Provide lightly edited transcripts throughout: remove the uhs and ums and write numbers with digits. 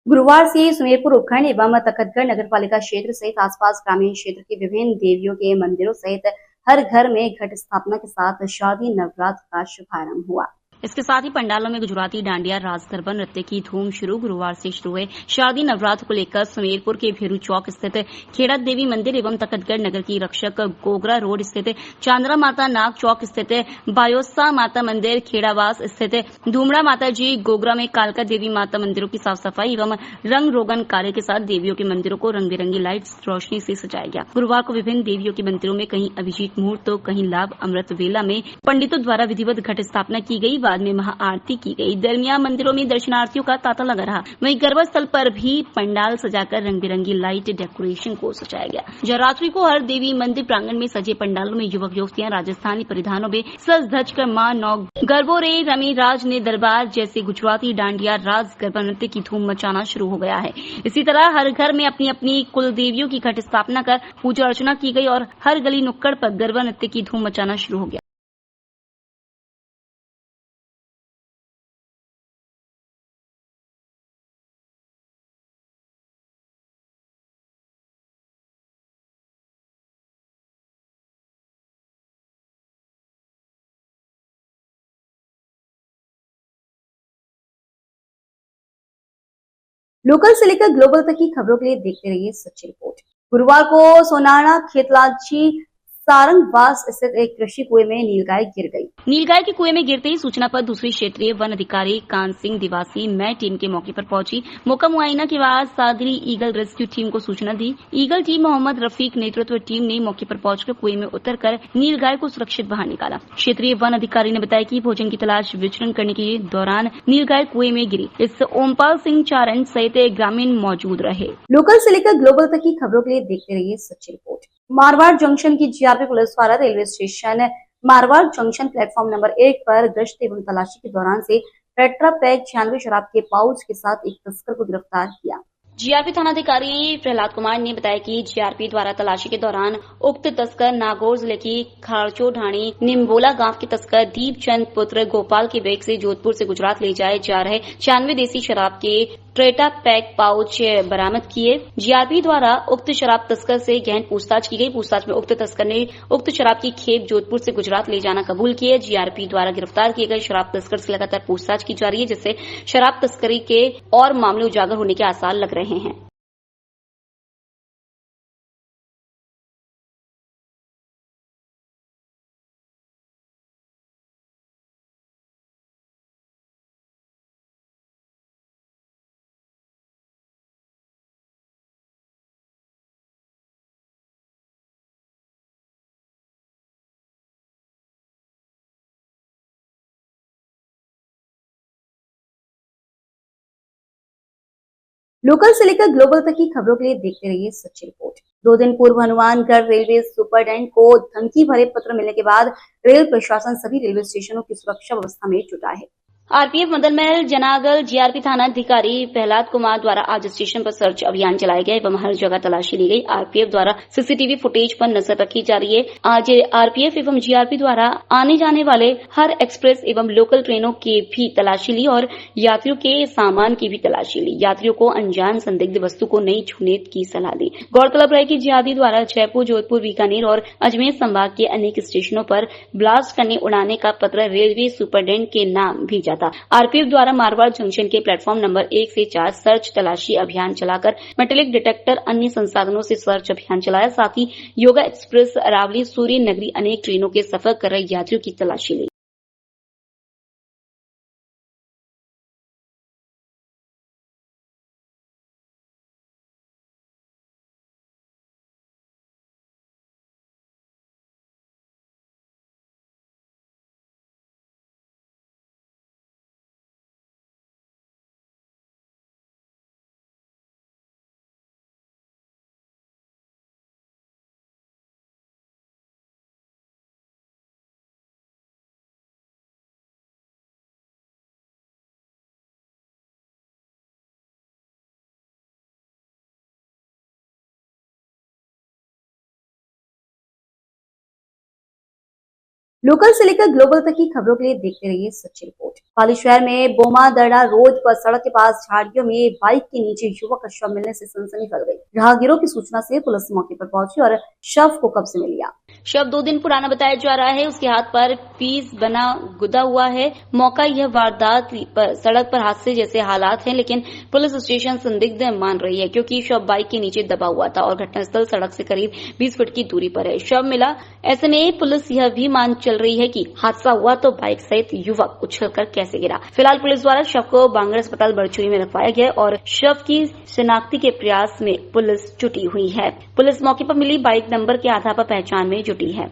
गुरुवार से सुमेरपुर उपखंड एवं तखतगढ़ नगरपालिका क्षेत्र सहित आसपास ग्रामीण क्षेत्र के विभिन्न देवियों के मंदिरों सहित हर घर में घट स्थापना के साथ शारदीय नवरात्र का शुभारंभ हुआ। इसके साथ ही पंडालों में गुजराती डांडिया, रास गरबा नृत्य की धूम गुरुवार से शुरू हुए शारदीय नवरात्र को लेकर सुमेरपुर के भेरू चौक स्थित खेड़ा देवी मंदिर एवं तखतगढ़ नगर की रक्षक गोगरा रोड स्थित चांद्रा माता, नाग चौक स्थित बायोसा माता मंदिर, खेड़ावास स्थित धूमड़ा माता जी, गोगरा में कालका देवी माता मंदिरों की साफ सफाई एवं रंग रोगन कार्य के साथ देवियों के मंदिरों को रंग बिरंगी लाइट्स रोशनी से सजाया गया। गुरुवार को विभिन्न देवियों के मंदिरों में कहीं अभिजीत मुहूर्त तो कहीं लाभ अमृत वेला में पंडितों द्वारा विधिवत घट स्थापना की गई। बाद में महाआरती की गई। दरमियान मंदिरों में दर्शनार्थियों का तांता लगा रहा। वहीं गरबा स्थल पर भी पंडाल सजाकर रंग बिरंगी लाइट डेकोरेशन को सजाया गया। जयरात्रि को हर देवी मंदिर प्रांगण में सजे पंडालों में युवक युवतियां राजस्थानी परिधानों में सज धज कर मां नौ गरबों रे रमी राज ने दरबार जैसे गुजराती डांडिया, राज गरबा नृत्य की धूम मचाना शुरू हो गया है। इसी तरह हर घर में अपनी अपनी कुल देवियों की घट स्थापना कर पूजा अर्चना की गई और हर गली नुक्कड़ पर गरबा नृत्य की धूम मचाना शुरू हो गया। लोकल से लेकर ग्लोबल तक की खबरों के लिए देखते रहिए सच्ची रिपोर्ट। गुरुवार को सोनाड़ा खेतलाची सारंगवास स्थित एक कृषि कुएं में नीलगाय गिर गई। नीलगाय के कुएं में गिरते ही सूचना पर दूसरी क्षेत्रीय वन अधिकारी कान सिंह दिवासी मैं टीम के मौके पर पहुंची। मौका मुआयना के बाद सादरी ईगल रेस्क्यू टीम को सूचना दी। ईगल टीम मोहम्मद रफीक नेतृत्व टीम ने मौके पर पहुंचकर कुएं में उतरकर नीलगाय को सुरक्षित बाहर निकाला। क्षेत्रीय वन अधिकारी ने बताया कि भोजन की तलाश विचरण करने के दौरान नीलगाय कुएं में गिरी। इस ओमपाल सिंह चारण सहित ग्रामीण मौजूद रहे। लोकल से लेकर ग्लोबल तक की खबरों के लिए देखते रहिए सच्ची रिपोर्ट। मारवाड़ जंक्शन की जीआरपी पुलिस द्वारा railway station Marwar junction platform number 1 पर गश्त एवं तलाशी के दौरान से टेट्रा पैक 96 शराब के पाउच के साथ एक तस्कर को गिरफ्तार किया। जीआरपी थानाधिकारी प्रहलाद कुमार ने बताया कि जीआरपी द्वारा तलाशी के दौरान उक्त तस्कर नागौर जिले की खारचो ढाणी निम्बोला गांव के तस्कर दीपचंद पुत्र गोपाल के बैग से जोधपुर से गुजरात ले जाए जा रहे 96 देसी शराब के ट्रेटा पैक पाउच बरामद किए। जीआरपी द्वारा उक्त शराब तस्कर से गहन पूछताछ की गई। पूछताछ में उक्त तस्कर ने उक्त शराब की खेप जोधपुर से गुजरात ले जाना कबूल किए। जीआरपी द्वारा गिरफ्तार किए गए शराब तस्कर से लगातार पूछताछ की जा रही है, जिससे शराब तस्करी के और मामले उजागर होने के आसार लग रहे हैं। लोकल से लेकर ग्लोबल तक की खबरों के लिए देखते रहिए सच्ची रिपोर्ट। 2 दिन पूर्व हनुमानगढ़ रेलवे सुपरडेंट को धमकी भरे पत्र मिलने के बाद रेल प्रशासन सभी रेलवे स्टेशनों की सुरक्षा व्यवस्था में जुटा है। आरपीएफ मदन महल जनागल जीआरपी थाना अधिकारी प्रहलाद कुमार द्वारा आज स्टेशन पर सर्च अभियान चलाया गया एवं हर जगह तलाशी ली गई। आरपीएफ द्वारा सीसीटीवी फुटेज पर नजर रखी जा रही है। आज आरपीएफ एवं जीआरपी द्वारा आने जाने वाले हर एक्सप्रेस एवं लोकल ट्रेनों की भी तलाशी ली और यात्रियों के सामान की भी तलाशी ली। यात्रियों को अनजान संदिग्ध वस्तु को नहीं छूने की सलाह दी। गौरतलब है कि जीआरपी द्वारा जयपुर, जोधपुर, बीकानेर और अजमेर संभाग के अनेक स्टेशनों पर ब्लास्ट करने उड़ाने का पत्र रेलवे सुपरडेंट के नाम भेजा था। आरपीएफ द्वारा मारवाड़ जंक्शन के प्लेटफॉर्म नंबर 1 से 4 सर्च तलाशी अभियान चलाकर मेटेलिक डिटेक्टर अन्य संसाधनों से सर्च अभियान चलाया। साथ ही योगा एक्सप्रेस, अरावली, सूर्य नगरी अनेक ट्रेनों के सफर कर रहे यात्रियों की तलाशी ली। लोकल से लेकर ग्लोबल तक की खबरों के लिए देखते रहिए सच्ची रिपोर्ट। पाली शहर में बोमादड़ा रोड पर सड़क के पास झाड़ियों में बाइक के नीचे युवक का शव मिलने से सनसनी फैल गई। राहगीरों की सूचना से पुलिस मौके पर पहुंची और शव को कब्जे में लिया। शव 2 दिन पुराना बताया जा रहा है। उसके हाथ पर पीस बना गुदा हुआ है। मौका यह वारदात पर सड़क पर हादसे जैसे हालात हैं, लेकिन पुलिस स्टेशन संदिग्ध मान रही है क्योंकि शव बाइक के नीचे दबा हुआ था और घटनास्थल सड़क से करीब 20 फीट की दूरी पर है। शव मिला, ऐसे में पुलिस यह भी मान चल रही है कि हादसा हुआ तो बाइक सहित युवक उछलकर कैसे गिरा। फिलहाल पुलिस द्वारा शव को बांगड़ अस्पताल बड़चुरी में रखवाया गया और शव की शिनाख्ती के प्रयास में पुलिस जुटी हुई है। पुलिस मौके पर मिली बाइक नंबर के आधार पर पहचान में जुटी है।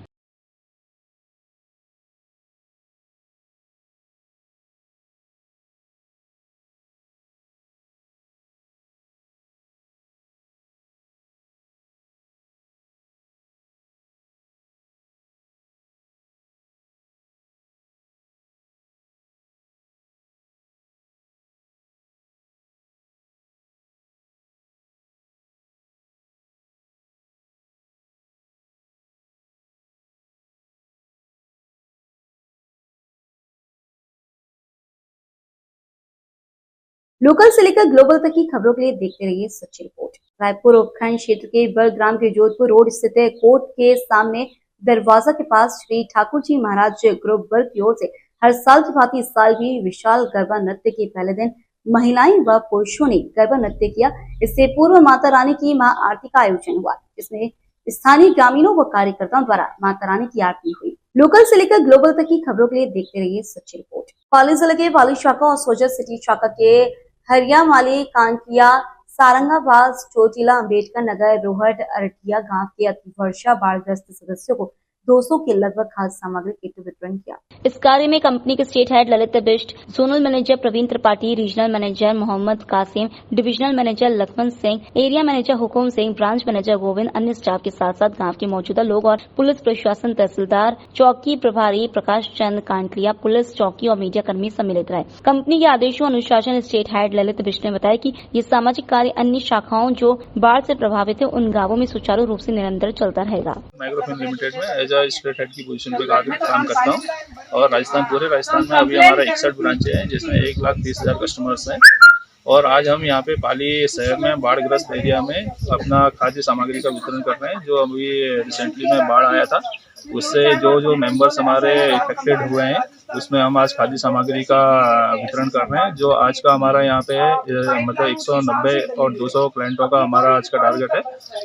लोकल से लेकर ग्लोबल तक की खबरों के लिए देखते रहिए सच्ची रिपोर्ट। रायपुर उपखंड क्षेत्र के बड़ग्राम के जोधपुर रोड स्थित कोर्ट के सामने दरवाजा के पास श्री ठाकुर जी महाराज ग्रुप वर्ग की ओर से हर साल की भांति इस साल भी विशाल गरबा नृत्य के पहले दिन महिलाएं व पुरुषों ने गरबा नृत्य किया। इससे पूर्व माता रानी की मां आरती का आयोजन हुआ, जिसमें स्थानीय ग्रामीणों व कार्यकर्ताओं द्वारा माता रानी की आरती हुई। लोकल से लेकर ग्लोबल तक की खबरों के लिए देखते रहिए सच्ची रिपोर्ट। पाली जिले के पाली शाखा और सोजत सिटी शाखा के हरियामाली, कांटिया, सारंगाबाद, चोटिला, अम्बेडकर नगर, रोहट, अरटिया गांव के अतिवर्षा बाढ़ग्रस्त सदस्यों को 200 के लगभग खाद्य सामग्री किट वितरण किया। इस कार्य में कंपनी के state head Lalit Bisht, zonal manager Praveen Tripathi, regional manager Mohammad Qasim, divisional manager Laxman Singh, area manager Hukum Singh, branch manager Govind, अन्य स्टाफ के साथ साथ गांव के मौजूदा लोग और पुलिस प्रशासन, तहसीलदार, चौकी प्रभारी प्रकाश चंद कांटलिया, पुलिस चौकी और मीडिया कर्मी सम्मिलित रहे। कंपनी के आदेशों अनुशासन स्टेट हेड ललित बिष्ट ने बताया कि ये सामाजिक कार्य अन्य शाखाओं जो बाढ़ से प्रभावित है उन गाँवों में सुचारू रूप से निरंतर चलता रहेगा। माइक्रोफिन लिमिटेड में एज अ स्टेट हेड की पोजीशन पे काम करता हूँ और पूरे राजस्थान में अभी हमारा 61 ब्रांचें हैं जिसमें 1,30,000 कस्टमर्स हैं। और आज हम यहाँ पे पाली शहर में बाढ़ग्रस्त एरिया में अपना खाद्य सामग्री का वितरण कर रहे हैं। जो अभी रिसेंटली में बाढ़ आया था उससे जो मेंबर्स हमारे इफेक्टेड हुए हैं उसमें हम आज खाद्य सामग्री का वितरण कर रहे हैं। जो आज का हमारा यहाँ पे मतलब 190 और 200 क्लाइंटों का हमारा आज का टारगेट है।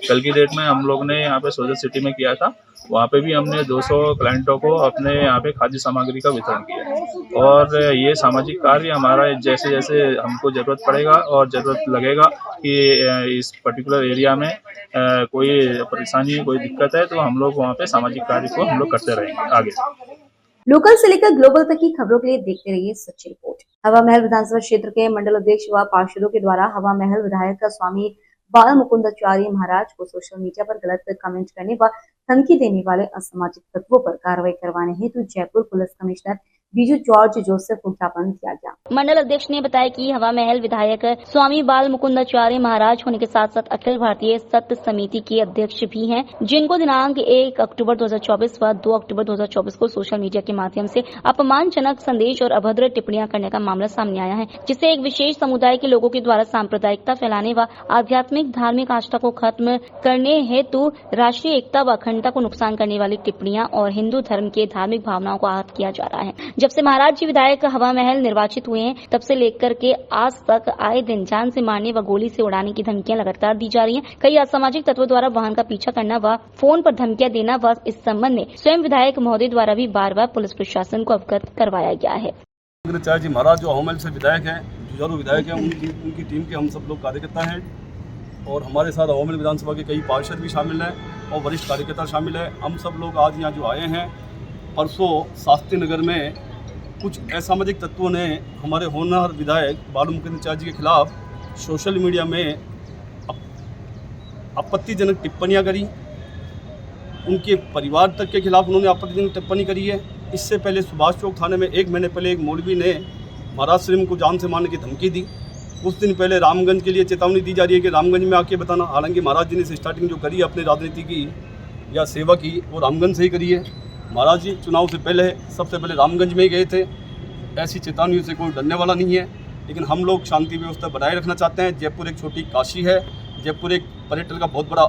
कल की डेट में हम लोग ने यहाँ पे सोजत सिटी में किया था, वहाँ पे भी हमने 200 क्लाइंटों को अपने यहाँ पे खाद्य सामग्री का वितरण किया। और ये सामाजिक कार्य हमारा जैसे जैसे हमको जरूरत पड़ेगा और जरूरत लगेगा कि इस पर्टिकुलर एरिया में कोई परेशानी कोई दिक्कत है तो हम लोग वहाँ पे सामाजिक कार्य को हम लोग करते रहेंगे आगे। लोकल से लेकर ग्लोबल तक की खबरों के लिए देखते रहिए सच्ची रिपोर्ट। हवा महल विधानसभा क्षेत्र के मंडल अध्यक्ष व पार्षदों के द्वारा हवा महल विधायक का स्वामी बाल मुकुंदाचार्य महाराज को सोशल मीडिया पर गलत कमेंट करने व धमकी देने वाले असामाजिक तत्वों पर कार्रवाई करवाने हेतु Jaipur police commissioner Biju George Joseph को ज्ञापन दिया गया। मंडल अध्यक्ष ने बताया कि हवा महल विधायक स्वामी बाल मुकुंदाचार्य महाराज होने के साथ साथ अखिल भारतीय सत्य समिति के अध्यक्ष भी हैं, जिनको दिनांक 1 अक्टूबर 2024 व 2 अक्टूबर 2024 को सोशल मीडिया के माध्यम से अपमानजनक संदेश और अभद्र टिप्पणियां करने का मामला सामने आया है, जिससे एक विशेष समुदाय के लोगों के द्वारा सांप्रदायिकता फैलाने व आध्यात्मिक धार्मिक आस्था को खत्म करने हेतु राष्ट्रीय एकता व अखंडता को नुकसान करने वाली टिप्पणियां और हिंदू धर्म के धार्मिक भावनाओं को आहत किया जा रहा है। जब से महाराज जी विधायक हवा महल निर्वाचित हुए हैं तब से लेकर के आज तक आए दिन जान से मारने व गोली से उड़ाने की धमकियां लगातार दी जा रही हैं। कई असामाजिक तत्वों द्वारा वाहन का पीछा करना व फोन पर धमकियां देना व इस संबंध में स्वयं विधायक महोदय द्वारा भी बार बार पुलिस प्रशासन को अवगत करवाया गया है। जी महाराज जो हवा महल से विधायक है, जुझारू विधायक है, उनकी टीम के हम सब लोग कार्यकर्ता हैं और हमारे साथ हवा महल विधानसभा के कई पार्षद भी शामिल हैं और वरिष्ठ कार्यकर्ता शामिल है। हम सब लोग आज यहाँ जो आए हैं, परसों शास्त्री नगर में कुछ असामाजिक तत्वों ने हमारे होनहार विधायक बाल मुकुंदाचार्य जी के खिलाफ सोशल मीडिया में आपत्तिजनक टिप्पणियां करी। उनके परिवार तक के खिलाफ उन्होंने आपत्तिजनक टिप्पणी करी है। इससे पहले सुभाष चौक थाने में 1 महीने पहले एक मौलवी ने महाराज श्रीम को जान से मारने की धमकी दी। कुछ दिन पहले रामगंज के लिए चेतावनी दी जा रही है कि रामगंज में आके बताना। हालांकि महाराज जी ने स्टार्टिंग जो करी है अपनी राजनीति की या सेवा की वो रामगंज से ही करी है। महाराज जी चुनाव से पहले सबसे पहले रामगंज में ही गए थे। ऐसी चेतावनियों से कोई डरने वाला नहीं है, लेकिन हम लोग शांति व्यवस्था बनाए रखना चाहते हैं। जयपुर एक छोटी काशी है, जयपुर एक पर्यटन का बहुत बड़ा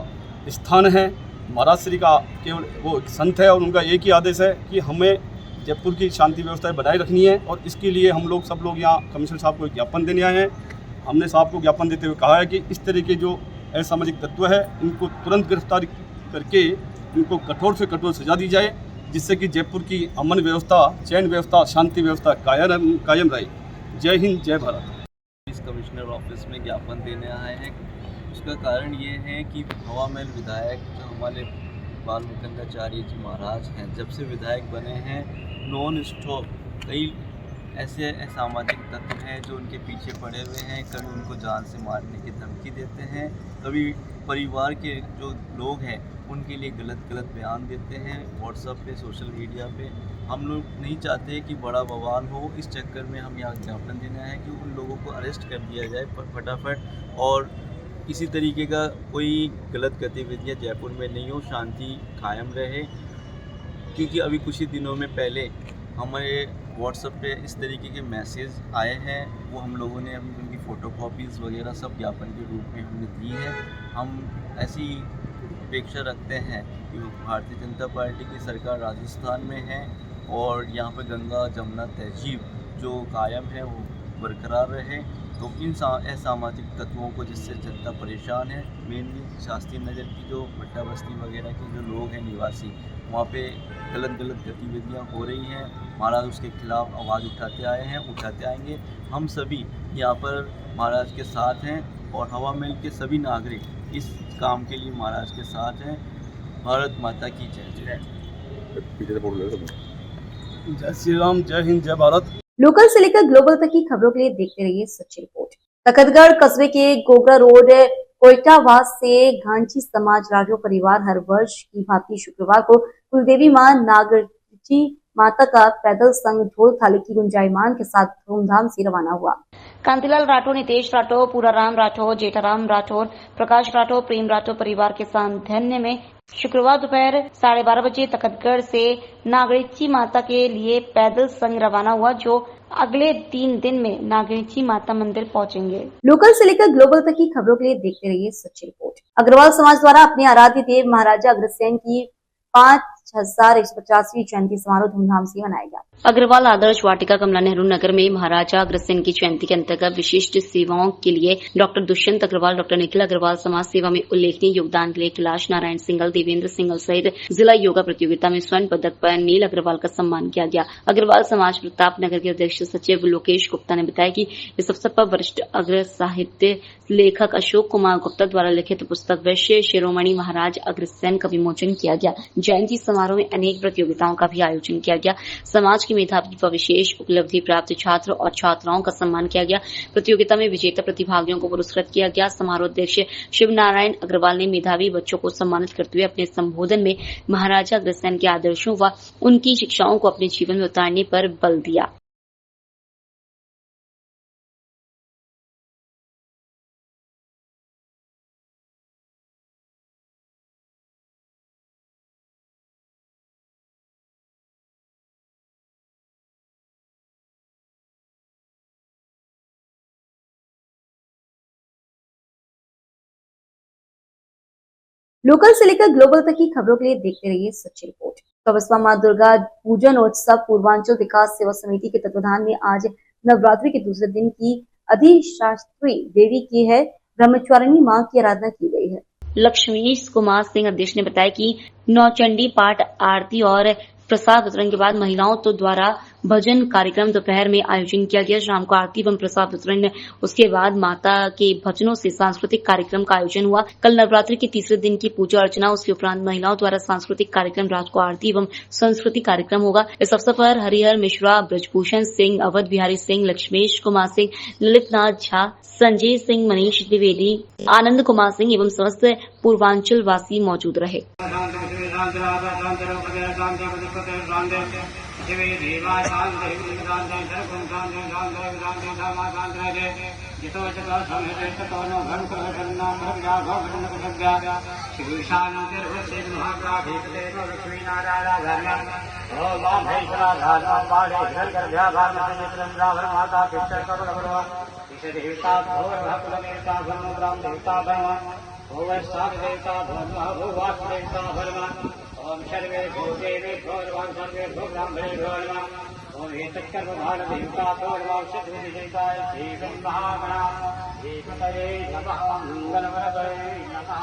स्थान है। महाराज श्री का केवल वो एक संत है और उनका एक ही आदेश है कि हमें जयपुर की शांति व्यवस्था बनाए रखनी है, और इसके लिए हम लोग सब लोग यहाँ कमिश्नर साहब को ज्ञापन देने आए हैं। हमने साहब को ज्ञापन देते हुए कहा है कि इस तरह के जो असामाजिक तत्व है इनको तुरंत गिरफ्तार करके इनको कठोर से कठोर सजा दी जाए, जिससे कि जयपुर की अमन व्यवस्था, चैन व्यवस्था, शांति व्यवस्था कायम रहे। जय हिंद, जय भारत। इस कमिश्नर ऑफिस में ज्ञापन देने आए हैं। उसका कारण ये है कि हवा महल विधायक जो हमारे बाल मुकुंदाचार्य जी महाराज हैं, जब से विधायक बने हैं नॉन स्टॉप कई ऐसे असामाजिक तत्व हैं जो उनके पीछे पड़े हुए हैं। कभी उनको जान से मारने की धमकी देते हैं, कभी परिवार के जो लोग हैं उनके लिए गलत बयान देते हैं व्हाट्सएप पे, सोशल मीडिया पे। हम लोग नहीं चाहते कि बड़ा बवाल हो, इस चक्कर में हम यहाँ ज्ञापन देना है कि उन लोगों को अरेस्ट कर दिया जाए फटाफट, और किसी तरीके का कोई गलत गतिविधियाँ जयपुर में नहीं हो, शांति कायम रहे। क्योंकि अभी कुछ ही दिनों में पहले हमारे व्हाट्सएप पे इस तरीके के मैसेज आए हैं, वो हम लोगों ने अभी उनकी फ़ोटो कॉपीज़ वगैरह सब ज्ञापन के रूप में हमने दी है। हम ऐसी अपेक्षा रखते हैं कि भारतीय जनता पार्टी की सरकार राजस्थान में है और यहाँ पर गंगा जमुना तहजीब जो कायम है वो बरकरार रहे। तो इन असामाजिक तत्वों को जिससे जनता परेशान है, मेनली शास्त्री नगर की जो भट्टा बस्ती वगैरह के जो लोग हैं निवासी, वहाँ पे गलत गतिविधियाँ हो रही हैं। महाराज उसके खिलाफ आवाज़ उठाते आए हैं, उठाते आएंगे। हम सभी यहाँ पर महाराज के साथ हैं और हवा महल के सभी नागरिक इस काम के लिए महाराज के साथ हैं। भारत माता की जय। जय श्री राम, जय हिंद, जय भारत। लोकल से लेकर ग्लोबल तक की खबरों के लिए देखते रहिए सच्ची रिपोर्ट। तखतगढ़ कस्बे के गोगरा रोड कोयटावास से घांची समाज राठौर परिवार हर वर्ष की भांति शुक्रवार को कुलदेवी मां नागरची माता का पैदल संग ढोल थाली की गुंजायमान के साथ धूमधाम से रवाना हुआ। कांतिलाल राठौर, नितेश राठौर, पूराराम राठौर, जेठाराम राठौर, प्रकाश राठौर, प्रेम राठौर परिवार के सानिध्य में शुक्रवार दोपहर 12:30 बजे तखतगढ़ से नागरिची माता के लिए पैदल संग रवाना हुआ, जो अगले 3 दिन में नागरिची माता मंदिर पहुंचेंगे। लोकल से लेकर ग्लोबल तक की खबरों के लिए देखते रहिए सच्ची रिपोर्ट। अग्रवाल समाज द्वारा अपने आराध्य देव महाराजा अग्रसेन की 5150वीं जयंती समारोह धूमधाम से मनाया गया। अग्रवाल आदर्श वाटिका कमला नेहरू नगर में महाराजा अग्रसेन की जयंती के अंतर्गत विशिष्ट सेवाओं के लिए डॉक्टर दुष्यंत अग्रवाल, डॉक्टर निखिल अग्रवाल समाज सेवा में उल्लेखनीय योगदान के लिए कैलाश नारायण सिंगल, देवेंद्र सिंगल सहित जिला योगा प्रतियोगिता में स्वर्ण पदक पर नील अग्रवाल का सम्मान किया गया। अग्रवाल समाज प्रताप नगर के अध्यक्ष सचिव लोकेश गुप्ता ने बताया कि इस अवसर पर वरिष्ठ अग्र साहित्य लेखक अशोक कुमार गुप्ता द्वारा लिखित पुस्तक वैश्य शिरोमणि महाराज अग्रसेन का विमोचन किया गया। जयंती समारोह में अनेक प्रतियोगिताओं का भी आयोजन किया गया। समाज की मेधावी व विशेष उपलब्धि प्राप्त छात्र और छात्राओं का सम्मान किया गया। प्रतियोगिता में विजेता प्रतिभागियों को पुरस्कृत किया गया। समारोह अध्यक्ष शिव नारायण अग्रवाल ने मेधावी बच्चों को सम्मानित करते हुए अपने संबोधन में महाराजा अग्रसेन के आदर्शों व उनकी शिक्षाओं को अपने जीवन में उतारने पर बल दिया। लोकल से लेकर ग्लोबल तक की खबरों के लिए देखते रहिए सच्ची रिपोर्ट। कबस्वा मां दुर्गा पूजन उत्सव पूर्वांचल विकास सेवा समिति के तत्वाधान में आज नवरात्रि के दूसरे दिन की अधिशास्त्री देवी की है ब्रह्मचारिणी मां की आराधना की गई है। लक्ष्मीश कुमार सिंह अध्यक्ष ने बताया कि नौचंडी पाठ, आरती और प्रसाद वितरण के बाद महिलाओं तो द्वारा भजन कार्यक्रम दोपहर में आयोजन किया गया। शाम को आरती एवं प्रसाद वितरण, उसके बाद माता के भजनों से सांस्कृतिक कार्यक्रम का आयोजन हुआ। कल नवरात्रि के तीसरे दिन की पूजा अर्चना, उसके उपरांत महिलाओं द्वारा सांस्कृतिक कार्यक्रम, रात को आरती एवं संस्कृति कार्यक्रम होगा। इस अवसर पर हरिहर मिश्रा, ब्रजभूषण सिंह, अवध बिहारी सिंह, लक्ष्मेश कुमार सिंह, ललित नाथ झा, संजय सिंह, मनीष द्विवेदी, आनंद कुमार सिंह एवं समस्त पूर्वांचल वासी मौजूद रहे। शिवे देवा शांति शांति सर्वं शांति शांति शांति धर्म शांति जितो जतो समहे ततो नो भं करन्ना प्रज्ञा भवनं प्रज्ञा शिव शांति रुद्र महाकाभीते नो लक्ष्मी नारायण धर्म ओम महेश्वरा धाम बाड़े घर कर ध्या भार मित्रं रावण माता पितर कबल भरो ईश देवता भव भक्त देवता भव राम देवता भव ओम साध देवता भव भवास देवता भव ओम सर्वे भूदेवे भगवान सर्वे ब्रह्मणे भगवान ओम एतत्कर्म भार देवता भगवान सद्गुरु देवता श्री महागणा देवताये नमः मंगलवरदये नमः।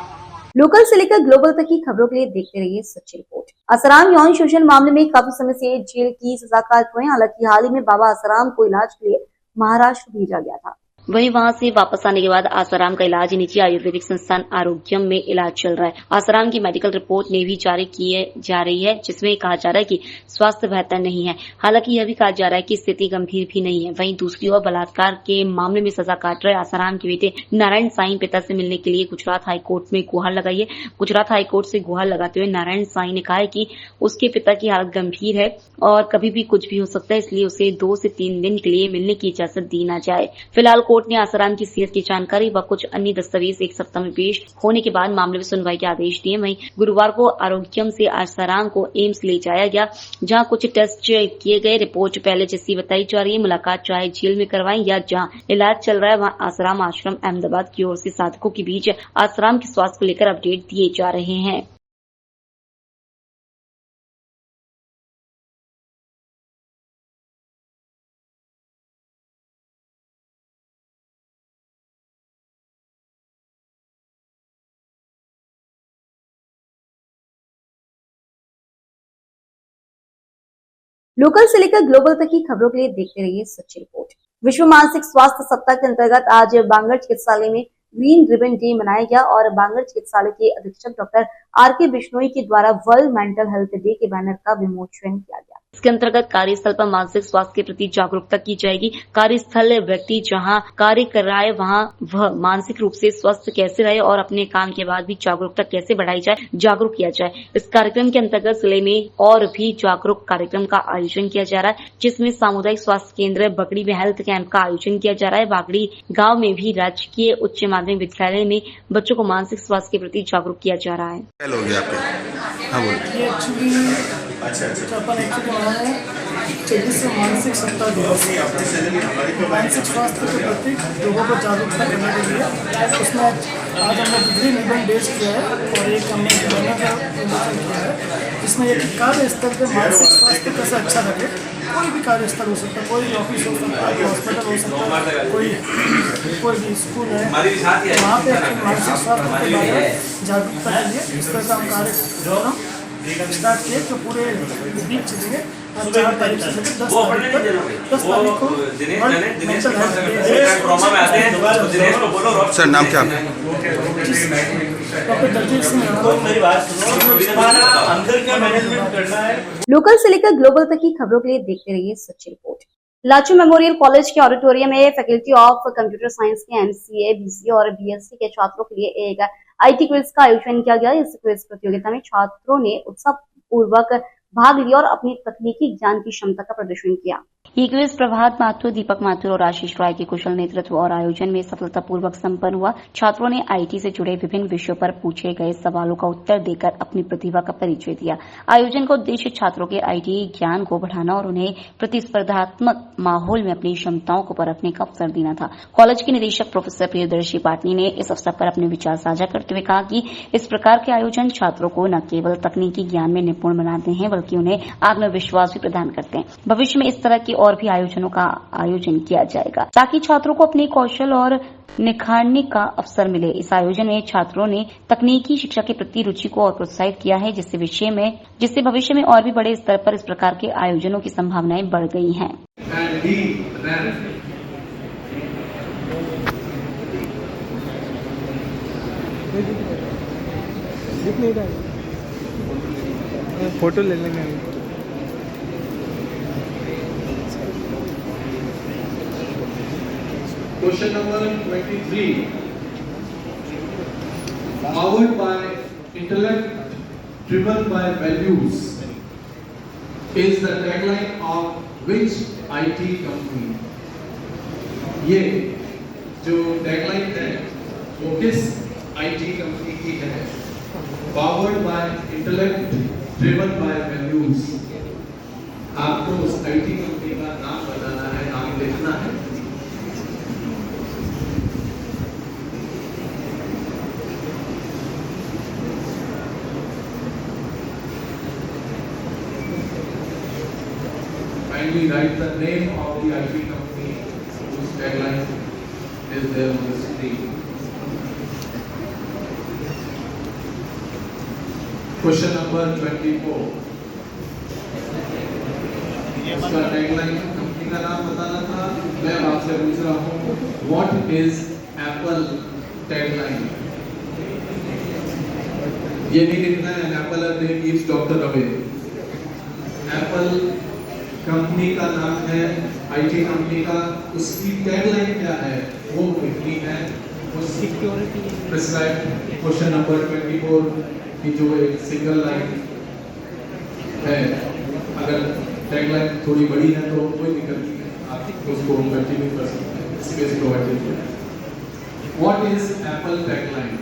लोकल से लेकर ग्लोबल तक की खबरों के लिए देखते रहिए सच्ची रिपोर्ट। आसाराम यौन शोषण मामले में काफी समय से जेल की सजा काट रहे हैं। हालांकि हाल ही में बाबा आसाराम को इलाज के लिए महाराष्ट्र भेजा गया था। वहीं वहां से वापस आने के बाद आसाराम का इलाज निजी आयुर्वेदिक संस्थान आरोग्यम में इलाज चल रहा है। आसाराम की मेडिकल रिपोर्ट ने भी जारी की जा रही है, जिसमें कहा जा रहा है कि स्वास्थ्य बेहतर नहीं है। हालांकि यह भी कहा जा रहा है कि स्थिति गंभीर भी नहीं है। वहीं दूसरी ओर बलात्कार के मामले में सजा काट रहे आसाराम के बेटे नारायण साईं पिता से मिलने के लिए गुजरात हाईकोर्ट में गुहार लगाई है। गुजरात हाईकोर्ट से गुहार लगाते हुए नारायण साईं ने कहा है कि उसके पिता की हालत गंभीर है और कभी भी कुछ भी हो सकता है, इसलिए उसे 2 से 3 दिन के लिए मिलने की इजाजत दी न जाए। फिलहाल कोर्ट ने आसाराम की सेहत की जानकारी व कुछ अन्य दस्तावेज 1 सप्ताह में पेश होने के बाद मामले में सुनवाई के आदेश दिए। वहीं गुरुवार को आरोग्यम से आसाराम को एम्स ले जाया गया, जहां कुछ टेस्ट किए गए। रिपोर्ट पहले जैसी बताई जा रही है। मुलाकात चाहे जेल में करवाएं या जहां इलाज चल रहा है वहां आसाराम आश्रम अहमदाबाद की ओर से साधकों के बीच आसाराम के स्वास्थ्य को लेकर अपडेट दिए जा रहे हैं। लोकल से लेकर ग्लोबल तक की खबरों के लिए देखते रहिए सच्ची रिपोर्ट। विश्व मानसिक स्वास्थ्य सप्ताह के अंतर्गत आज बांगड़ चिकित्सालय में ग्रीन रिबन डे मनाया गया और बांगड़ चिकित्सालय के अधीक्षक डॉक्टर आर.के. बिश्नोई के द्वारा वर्ल्ड मेंटल हेल्थ डे के बैनर का विमोचन किया गया। इसके अंतर्गत कार्यस्थल पर मानसिक स्वास्थ्य के प्रति जागरूकता की जाएगी। कार्यस्थल व्यक्ति जहां कार्य कर रहा है वहां वह मानसिक रूप से स्वस्थ कैसे रहे और अपने काम के बाद भी जागरूकता कैसे बढ़ाई जाए, जागरूक किया जाए। इस कार्यक्रम के अंतर्गत जिले में और भी जागरूक कार्यक्रम का आयोजन किया जा रहा है, जिसमें सामुदायिक स्वास्थ्य केंद्र बगड़ी में हेल्थ कैंप का आयोजन किया जा रहा है। बागड़ी गांव में भी राजकीय उच्च माध्यमिक विद्यालय में बच्चों को मानसिक स्वास्थ्य के प्रति जागरूक किया जा रहा है। ये एक्चुअली मनाया है 24 मानसिक सप्ताह दिवस। मानसिक स्वास्थ्य के प्रति लोगों को जागरूकता करने के लिए उसमें आज हमने ग्रीन रिबन डे किया है और एक हमने बैनर का विमोचन किया है, जिसमें एक कार्य स्तर पर मानसिक स्वास्थ्य कैसे अच्छा रहे। कोई भी कार्यस्थल हो सकता है, कोई ऑफिस हो सकता है, हॉस्पिटल हो सकता है, कोई भी स्कूल है, वहाँ पे मानसिक स्वास्थ्य के बारे में जागरूकता के लिए इस तरह का हम कार्यक्रम स्टार्ट किए जो पूरे वीक चलेंगे। 4 तारीख से 10 तारीख को world mental health day. Sir नाम क्या आपका? डॉक्टर दलजीत सिंह। लोकल से लेकर ग्लोबल तक की खबरों के लिए देखते रहिए सच्ची रिपोर्ट। लाचू मेमोरियल कॉलेज के ऑडिटोरियम में फैकल्टी ऑफ कंप्यूटर साइंस के एमसीए, बीसीए और बीएससी के छात्रों के लिए एक आईटी क्विज का आयोजन किया गया। इस क्विज प्रतियोगिता में छात्रों ने उत्साहपूर्वक भाग लिया और अपनी तकनीकी ज्ञान की क्षमता का प्रदर्शन किया। ये क्विज प्रभात माथुर, दीपक माथुर और आशीष राय के कुशल नेतृत्व और आयोजन में सफलतापूर्वक संपन्न हुआ। छात्रों ने आईटी से जुड़े विभिन्न विषयों पर पूछे गए सवालों का उत्तर देकर अपनी प्रतिभा का परिचय दिया। आयोजन का उद्देश्य छात्रों के आईटी ज्ञान को बढ़ाना और उन्हें प्रतिस्पर्धात्मक माहौल में अपनी क्षमताओं को परखने का अवसर देना था। कॉलेज के निदेशक प्रोफेसर प्रियदर्शी पाटनी ने इस अवसर पर अपने विचार साझा करते हुए कहा कि इस प्रकार के आयोजन छात्रों को न केवल तकनीकी ज्ञान में निपुण बनाते हैं बल्कि उन्हें आत्मविश्वास भी प्रदान करते हैं। भविष्य में इस तरह की और भी आयोजनों का आयोजन किया जाएगा ताकि छात्रों को अपने कौशल और निखारने का अवसर मिले। इस आयोजन में छात्रों ने तकनीकी शिक्षा के प्रति रुचि को और प्रोत्साहित किया है, जिससे भविष्य में और भी बड़े स्तर पर इस प्रकार के आयोजनों की संभावनाएं बढ़ गई हैं। फोटो ले लेंगे। Question number 23. Powered by intellect, driven by values. is the tagline of which IT company? ये जो टैगलाइन है वो किस IT कंपनी की है? Powered by intellect, driven by values. आपको उस IT कंपनी का नाम बताना है, नाम लिखना है. Kindly write the name of the IT company whose tagline is there on the screen. Question number 24. उसका tagline कंपनी का नाम बताना था. मैं आपसे पूछ रहा हूँ, what is Apple tagline? ये नहीं लिखना है, an apple a day keeps doctor away. Apple company का नाम है, IT कंपनी का, उसकी टैगलाइन क्या है वो लिखनी है. Security prescribe. क्वेश्चन नंबर 24 की जो एक सिंगल लाइन है, अगर टैगलाइन थोड़ी बड़ी है तो कोई दिक्कत नहीं है, आप उसको कंटिन्यू कर सकते हैं, स्पेस प्रोवाइडेड है. What is Apple tagline?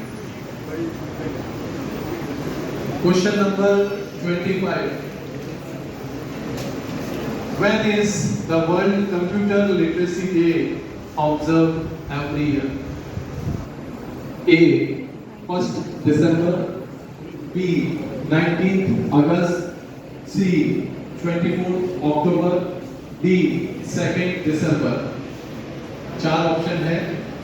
Question number 25. When is the World Computer Literacy Day observed every year? A. 1st December. B. 19th August. C. 24th October. D. 2nd December. 4 option है.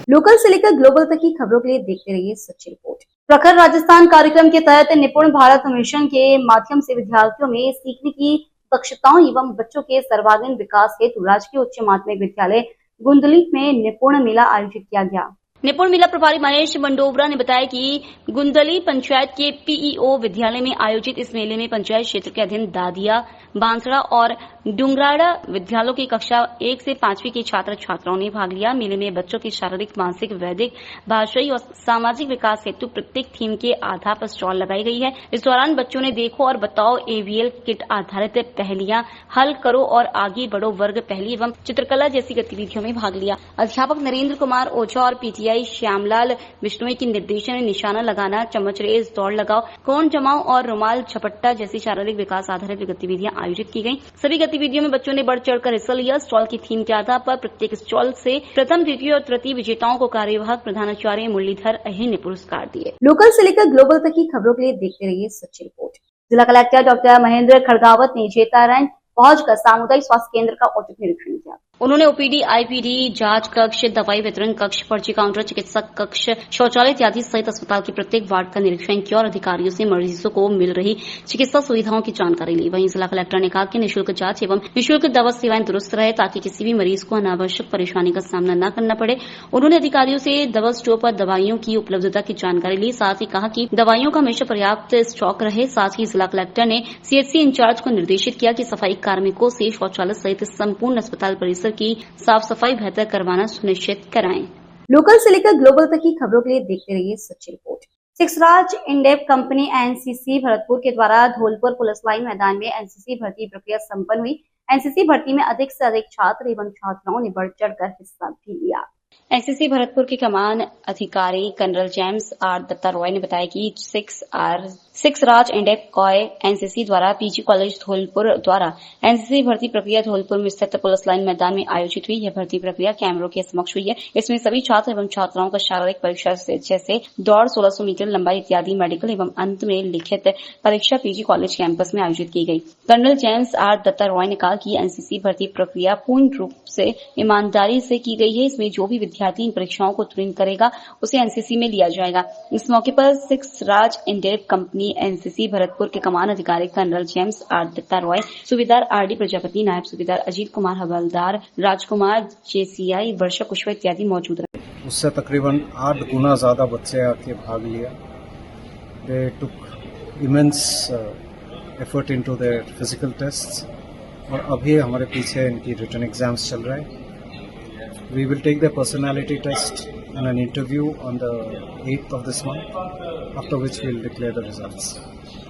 Local से लेकर global तक की खबरों के लिए देखते रहिए सच्ची रिपोर्ट. प्रखर राजस्थान कार्यक्रम के तहत निपुण भारत मिशन के माध्यम से विद्यार्थियों में सीखने की दक्षताओं एवं बच्चों के सर्वांगीण विकास हेतु राजकीय उच्च माध्यमिक विद्यालय गुंदली में निपुण मेला आयोजित किया गया. निपुण मेला प्रभारी महेश बंडोबरा ने बताया कि गुंदली पंचायत के पीईओ विद्यालय में आयोजित इस मेले में पंचायत क्षेत्र के अधीन दादिया, बांसड़ा और डुंगराड़ा विद्यालयों की कक्षा 1 से 5वीं के छात्र छात्राओं ने भाग लिया. मेले में बच्चों के शारीरिक, मानसिक, वैदिक, भाषाई और सामाजिक विकास हेतु प्रत्येक थीम के आधार पर स्टॉल लगाई गई है. इस दौरान बच्चों ने देखो और बताओ एवीएल किट आधारित पहेलियां, हल करो और आगे बढ़ो वर्ग पहेली एवं चित्रकला जैसी गतिविधियों में भाग लिया. अध्यापक नरेंद्र कुमार ओझा और पीटीआई श्यामलाल विश्नोई के निर्देशन में निशाना लगाना, चम्मच रेस, दौड़ लगाओ, कोण जमाओ और रुमाल झपट्टा जैसी शारीरिक विकास आधारित गतिविधियां आयोजित की गई. सभी गतिविधियों में बच्चों ने बढ़ चढ़कर हिस्सा लिया. स्टॉल की थीम के आधार पर प्रत्येक स्टॉल से प्रथम, द्वितीय और तृतीय विजेताओं को कार्यवाहक प्रधानाचार्य मुरलीधर अहिर ने पुरस्कार दिए. लोकल से लेकर ग्लोबल तक की खबरों के लिए देखते रहिए सच्ची रिपोर्ट. जिला कलेक्टर डॉक्टर महेंद्र खड़गावत ने जेतारन पहुंचकर सामुदायिक स्वास्थ्य केंद्र का औचक निरीक्षण किया. उन्होंने ओपीडी, आईपीडी, जांच कक्ष, दवाई वितरण कक्ष, पर्ची काउंटर, चिकित्सक कक्ष, शौचालय इत्यादि सहित अस्पताल के प्रत्येक वार्ड का निरीक्षण किया और अधिकारियों से मरीजों को मिल रही चिकित्सा सुविधाओं की जानकारी ली. वहीं जिला कलेक्टर ने कहा कि निःशुल्क जांच एवं निःशुल्क दवा सेवाएं दुरुस्त रहे ताकि किसी भी मरीज को अनावश्यक परेशानी का सामना न करना पड़े. उन्होंने अधिकारियों से दवा स्टोर पर दवाइयों की उपलब्धता की जानकारी ली. साथ ही कहा कि दवाइयों का हमेशा पर्याप्त स्टॉक रहे. साथ ही जिला कलेक्टर ने सीएचसी इंचार्ज को निर्देशित किया कि सफाई कार्मिकों से शौचालय सहित संपूर्ण अस्पताल परिसर की साफ सफाई बेहतर करवाना सुनिश्चित कराएं. लोकल से लेकर ग्लोबल तक की खबरों के लिए देखते रहिए सच्ची रिपोर्ट. सिक्सराज इंडेप कंपनी एनसीसी भरतपुर के द्वारा धौलपुर पुलिस लाइन मैदान में एनसीसी भर्ती प्रक्रिया संपन्न हुई. एनसीसी भर्ती में अधिक से अधिक छात्र एवं छात्राओं ने बढ़ चढ़कर हिस्सा भी लिया. एनसीसी भरतपुर के कमान अधिकारी colonel James R Datta Roy ने बताया कि six Raj indep coy NCC द्वारा पीजी कॉलेज धौलपुर द्वारा एनसीसी भर्ती प्रक्रिया धौलपुर में स्थित पुलिस लाइन मैदान में आयोजित हुई. यह भर्ती प्रक्रिया कैमरों के समक्ष हुई है. इसमें सभी छात्र एवं छात्राओं का शारीरिक परीक्षा जैसे दौड़, 1600 मीटर लंबाई इत्यादि मेडिकल एवं अंत में लिखित परीक्षा पीजी कॉलेज कैंपस में आयोजित की गई. Colonel James R Datta Roy ने कहा कि एनसीसी भर्ती प्रक्रिया पूर्ण रूप से ईमानदारी से की गई है. इसमें जो भी विद्यार्थी इन परीक्षाओं को उत्तीर्ण करेगा उसे एनसीसी में लिया जाएगा. इस मौके पर six Raj indep company NCC Bharatpur के कमान अधिकारी colonel James R Datta Roy, सूबेदार आरडी प्रजापति, नायब सूबेदार अजीत कुमार, हवलदार राजकुमार, जेसीआई वर्षा कुशवा इत्यादि मौजूद रहे. उससे तकरीबन 8 गुना ज्यादा बच्चे आके भाग लिया. They took immense effort into their physical tests और अभी हमारे पीछे इनकी रिटन एग्जाम्स चल रहे हैं. We will take the personality test and an interview on the 8th of this month, after which we'll declare the results.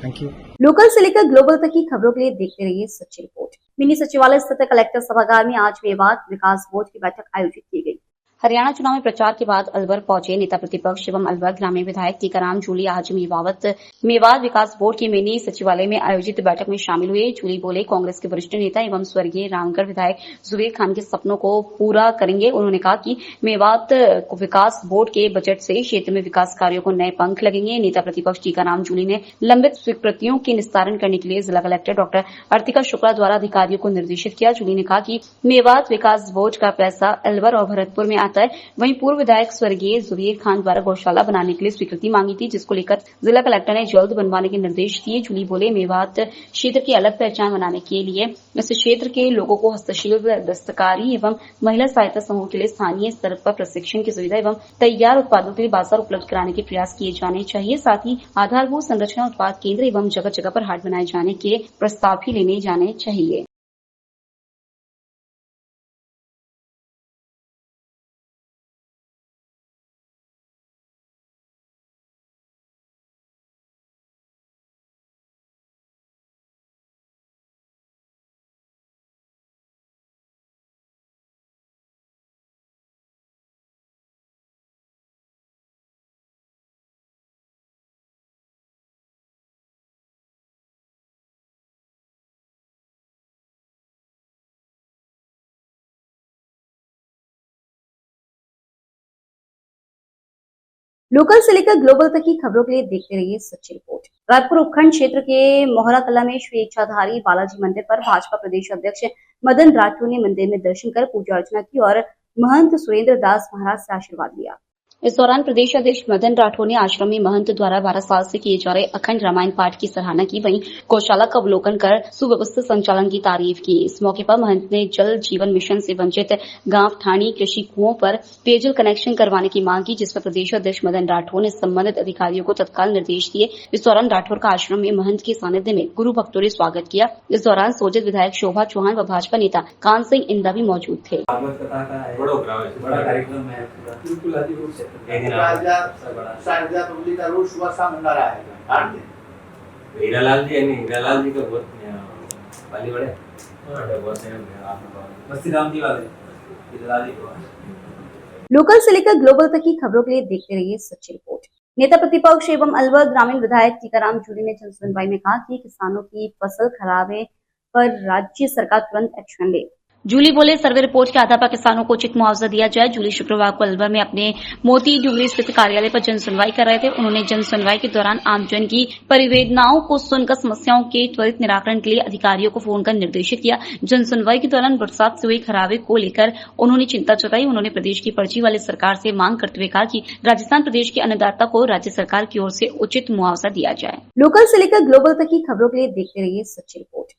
Thank you. Local से लेकर ग्लोबल तक की खबरों के लिए देखते रहिए सच्ची रिपोर्ट। मिनी सचिवालय स्थित कलेक्टर सभागार में आज मेवात विकास बोर्ड की बैठक आयोजित की गई। हरियाणा चुनाव में प्रचार के बाद अलवर पहुंचे नेता प्रतिपक्ष एवं अलवर ग्रामीण विधायक टीकाराम जूली आज मेवात विकास बोर्ड के मिनी सचिवालय में आयोजित बैठक में शामिल हुए। जूली बोले, कांग्रेस के वरिष्ठ नेता एवं स्वर्गीय रामगढ़ विधायक जुबेर खान के सपनों को पूरा करेंगे। उन्होंने कहा कि मेवात विकास बोर्ड के बजट से क्षेत्र में विकास कार्यों को नए पंख लगेंगे। नेता प्रतिपक्ष टीकाराम जूली ने लंबित स्वीकृतियों के निस्तारण करने के लिए जिला कलेक्टर डॉक्टर अर्तिका शुक्ला द्वारा अधिकारियों को निर्देशित किया। जूली ने कहा कि मेवात विकास बोर्ड का पैसा अलवर और भरतपुर में आता है। वहीं पूर्व विधायक स्वर्गीय जुबेर खान द्वारा गौशाला बनाने के लिए स्वीकृति मांगी थी, जिसको लेकर जिला कलेक्टर ने जल्द बनवाने के निर्देश दिए। जूली बोले, मेवात क्षेत्र की अलग पहचान बनाने के लिए इस क्षेत्र के लोगों को हस्तशिल्प, दस्तकारी एवं महिला सहायता समूह के लिए स्थानीय स्तर पर प्रशिक्षण की सुविधा एवं तैयार उत्पादों के लिए बाजार उपलब्ध कराने के प्रयास किए जाने चाहिए। साथ ही आधारभूत संरचना उत्पाद केंद्र एवं जगह जगह पर हाट बनाए जाने के प्रस्ताव भी लेने जाने चाहिए। लोकल से लेकर ग्लोबल तक की खबरों के लिए देखते रहिए सच्ची रिपोर्ट। रायपुर उपखंड क्षेत्र के मोहरा कला में श्री इच्छाधारी बालाजी मंदिर पर भाजपा प्रदेश अध्यक्ष मदन राठौर ने मंदिर में दर्शन कर पूजा अर्चना की और महंत सुरेंद्र दास महाराज से आशीर्वाद लिया। इस दौरान प्रदेश अध्यक्ष मदन राठौर ने आश्रम में महंत द्वारा 12 साल से किए जा रहे अखंड रामायण पाठ की सराहना की। वहीं गौशाला का अवलोकन कर सुव्यवस्थित संचालन की तारीफ की। इस मौके पर महंत ने जल जीवन मिशन से वंचित गांव ठाणी कृषि कुओं पर पेयजल कनेक्शन करवाने की मांग की, जिस पर प्रदेश अध्यक्ष मदन राठौर ने संबंधित अधिकारियों को तत्काल निर्देश दिए। इस दौरान राठौर का आश्रम में महंत के सानिध्य में गुरु भक्तों ने स्वागत किया। इस दौरान सोजित विधायक शोभा चौहान व भाजपा नेता कान सिंह इंदा भी मौजूद थे। हीरालाल जी हीरालाल जी का बहुत वाली बड़े बस्ती राम जी वाले हीरालाल जी। लोकल से लेकर ग्लोबल तक की खबरों के लिए देखते रहिए सच्ची रिपोर्ट। नेता प्रतिपक्ष एवं अलवर ग्रामीण विधायक टीकाराम जूली ने जन सुनवाई में कहा कि किसानों की फसल खराब है पर राज्य सरकार तुरंत एक्शन ले। जूली बोले, सर्वे रिपोर्ट के आधार पर किसानों को उचित मुआवजा दिया जाए। जूली शुक्रवार को अलवर में अपने मोती डुंगरी स्थित कार्यालय पर जन सुनवाई कर रहे थे। उन्होंने जन सुनवाई के दौरान आमजन की परिवेदनाओं को सुनकर समस्याओं के त्वरित निराकरण के लिए अधिकारियों को फोन कर निर्देशित किया। जन सुनवाई के दौरान बरसात से हुई खराबे को लेकर उन्होंने चिंता जताई। उन्होंने प्रदेश की पर्ची वाली सरकार से मांग करते हुए कहा कि राजस्थान प्रदेश के अन्नदाता को राज्य सरकार की ओर से उचित मुआवजा दिया जाए। लोकल से लेकर ग्लोबल तक की खबरों के लिए देखते रहिए सच्ची रिपोर्ट।